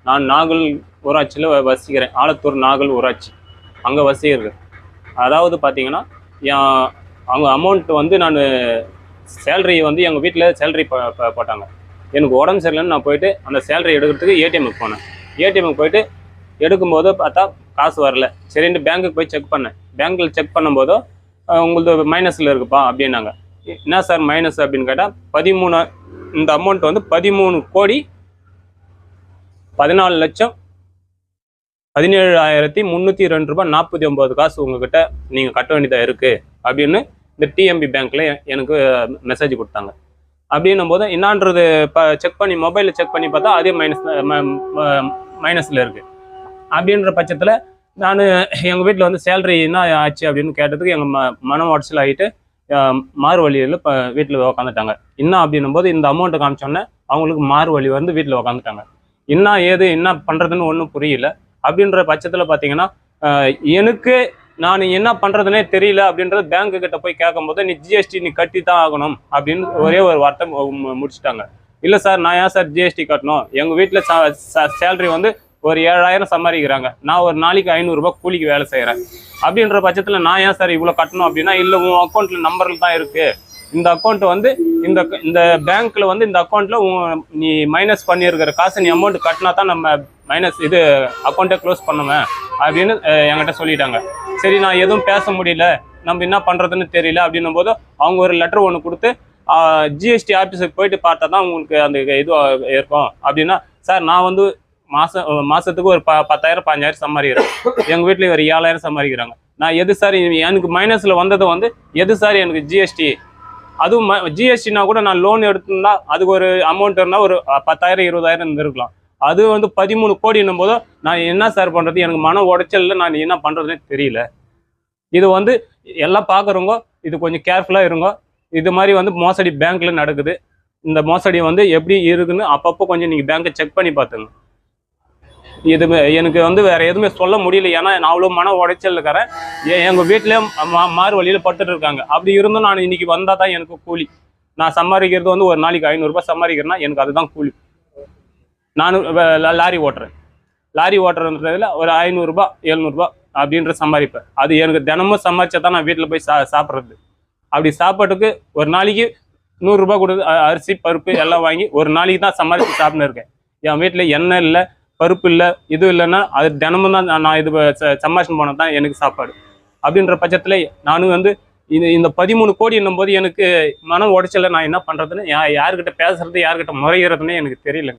நான் நாகல் ஊராட்சியில் வசிக்கிறேன். ஆலத்தூர் நாகல் ஊராட்சி அங்கே வசிக்கிறேன். அதாவது பார்த்தீங்கன்னா அவங்க அமௌண்ட் வந்து நான் சேலரி வந்து எங்கள் வீட்டில் சேலரி போட்டாங்க. எனக்கு உடம்பு சரியில்லைன்னு நான் போயிட்டு அந்த சேலரி எடுக்கிறதுக்கு ஏடிஎம்முக்கு போனேன். ஏடிஎம்முக்கு போயிட்டு எடுக்கும்போது பார்த்தா காசு வரல. சரின்ட்டு பேங்க்குக்கு போய் செக் பண்ணேன். பேங்க்கில் செக் பண்ணும்போது உங்களது மைனஸில் இருக்குப்பா அப்படின்னாங்க. என்ன சார் மைனஸ் அப்படின்னு கேட்டால் இந்த அமௌண்ட் வந்து 13,14,17,302 ரூபாய் 49 காசு உங்ககிட்ட நீங்கள் கட்ட வேண்டியதாக இருக்குது அப்படின்னு இந்த டிஎம்பி பேங்க்கில் எனக்கு மெசேஜ் கொடுத்தாங்க. அப்படின்னும் போது என்னான்றது செக் பண்ணி மொபைலில் செக் பண்ணி பார்த்தா அதே மைனஸில் இருக்குது. அப்படின்ற பட்சத்தில் நான் எங்கள் வீட்டில் வந்து சேலரி என்ன ஆச்சு அப்படின்னு கேட்டதுக்கு எங்கள் மன உடச்சல் ஆகிட்டு மாறு வழியில் இப்போ வீட்டில் உக்காந்துட்டாங்க. என்ன அப்படின்னும் போது இந்த அமௌண்ட்டை காமிச்சோன்னே அவங்களுக்கு மாறு வழி வந்து வீட்டில் உக்காந்துட்டாங்க. என்ன பண்ணுறதுன்னு ஒன்றும் புரியல. அப்படின்ற பட்சத்தில் பார்த்தீங்கன்னா எனக்கு நான் என்ன பண்ணுறதுனே தெரியல அப்படின்றது பேங்க்கு கிட்ட போய் கேட்கும்போது நீ ஜிஎஸ்டி நீ கட்டி தான் ஆகணும் அப்படின்னு ஒரே ஒரு வார்த்தை முடிச்சுட்டாங்க. இல்லை சார் நான் ஏன் சார் ஜிஎஸ்டி கட்டணும்? எங்கள் வீட்டில் சேலரி வந்து ஒரு 7,000 சம்பாதிக்கிறாங்க. நான் ஒரு நாளைக்கு 500 ரூபாய் கூலிக்கு வேலை செய்கிறேன். அப்படின்ற பட்சத்தில் நான் ஏன் சார் இவ்வளோ கட்டணும் அப்படின்னா, இல்லை உன் அக்கௌண்ட்டில் நம்பரில் தான் இருக்குது. இந்த அக்கௌண்ட் வந்து இந்த பேங்க்கில் வந்து இந்த அக்கௌண்ட்டில் நீ மைனஸ் பண்ணியிருக்கிற காசு நீ அமௌண்ட் கட்டினா தான் நம்ம மைனஸ் அக்கௌண்ட்டை க்ளோஸ் பண்ணுவேன் அப்படின்னு என்கிட்ட சொல்லிட்டாங்க. சரி நான் எதுவும் பேச முடியல, நம்ம என்ன பண்ணுறதுன்னு தெரியல அப்படின்னும் போது அவங்க ஒரு லெட்டர் ஒன்று கொடுத்து ஜிஎஸ்டி ஆஃபீஸுக்கு போயிட்டு பார்த்தா தான் உங்களுக்கு அந்த இது இருக்கும் அப்படின்னா, சார் நான் வந்து மாதத்துக்கு ஒரு 10,000 15,000 சம்பாதிக்கிறேன். எங்கள் வீட்டில் ஒரு 7,000 சம்பாதிக்கிறாங்க. நான் எது சார் எனக்கு மைனஸில் வந்தது வந்து எது சார் எனக்கு ஜிஎஸ்டி? அதுவும் ஜிஎஸ்டினா கூட நான் லோன் எடுத்துருந்தா அதுக்கு ஒரு அமௌண்ட் இருந்தால் ஒரு 10,000 20,000 இருக்கலாம். அது வந்து 13 கோடின்னும் போது நான் என்ன சார் பண்ணுறது? எனக்கு மன உடைச்சலில் நான் என்ன பண்ணுறதுனே தெரியல. இது வந்து எல்லாம் பார்க்குறவங்க இது கொஞ்சம் கேர்ஃபுல்லாக இருங்க. இது மாதிரி வந்து மோசடி பேங்க்கில் நடக்குது. இந்த மோசடி வந்து எப்படி இருக்குன்னு அப்பப்போ கொஞ்சம் நீங்கள் பேங்க்கை செக் பண்ணி பார்த்துங்க. இது எனக்கு வந்து வேறு எதுவுமே சொல்ல முடியல. ஏன்னா நான் அவ்வளோ மன உடைச்சல் இருக்கிறேன். எங்கள் வீட்டிலே மாறு வழியில் பட்டுட்டு இருக்காங்க. அப்படி இருந்தும் நான் இன்னைக்கு வந்தால் தான் எனக்கு கூலி. நான் சம்பாதிக்கிறது வந்து ஒரு நாளைக்கு 500 ரூபாய் சம்பாதிக்கிறேன்னா எனக்கு அதுதான் கூலி. நானும் லாரி ஓட்டுறேன். லாரி ஓட்டுறதுல ஒரு 500 ரூபாய் 700 ரூபாய் அப்படின்ற சம்பாதிப்பேன். அது எனக்கு தினமும் சம்பாதிச்சா தான் நான் வீட்டில் போய் சாப்பிட்றது. அப்படி சாப்பாட்டுக்கு ஒரு நாளைக்கு 100 ரூபாய் கொடுத்து அரிசி பருப்பு எல்லாம் வாங்கி ஒரு நாளைக்கு தான் சம்பாதிச்சு சாப்பிட்னு இருக்கேன். என் வீட்டில் எண்ணெய் இல்லை, பருப்பு இல்லை, இது இல்லைன்னா அது தினமும் தான் நான் இது சம்பாஷன் போனால் தான் எனக்கு சாப்பாடு. அப்படின்ற பட்சத்தில் நானும் வந்து இந்த 13 கோடி என்னும் போது எனக்கு மனம் உடைச்சல நான் என்ன பண்ணுறதுன்னு யாருக்கிட்ட பேசுறது யாருக்கிட்ட முறைகிறதுன்னு எனக்கு தெரியல.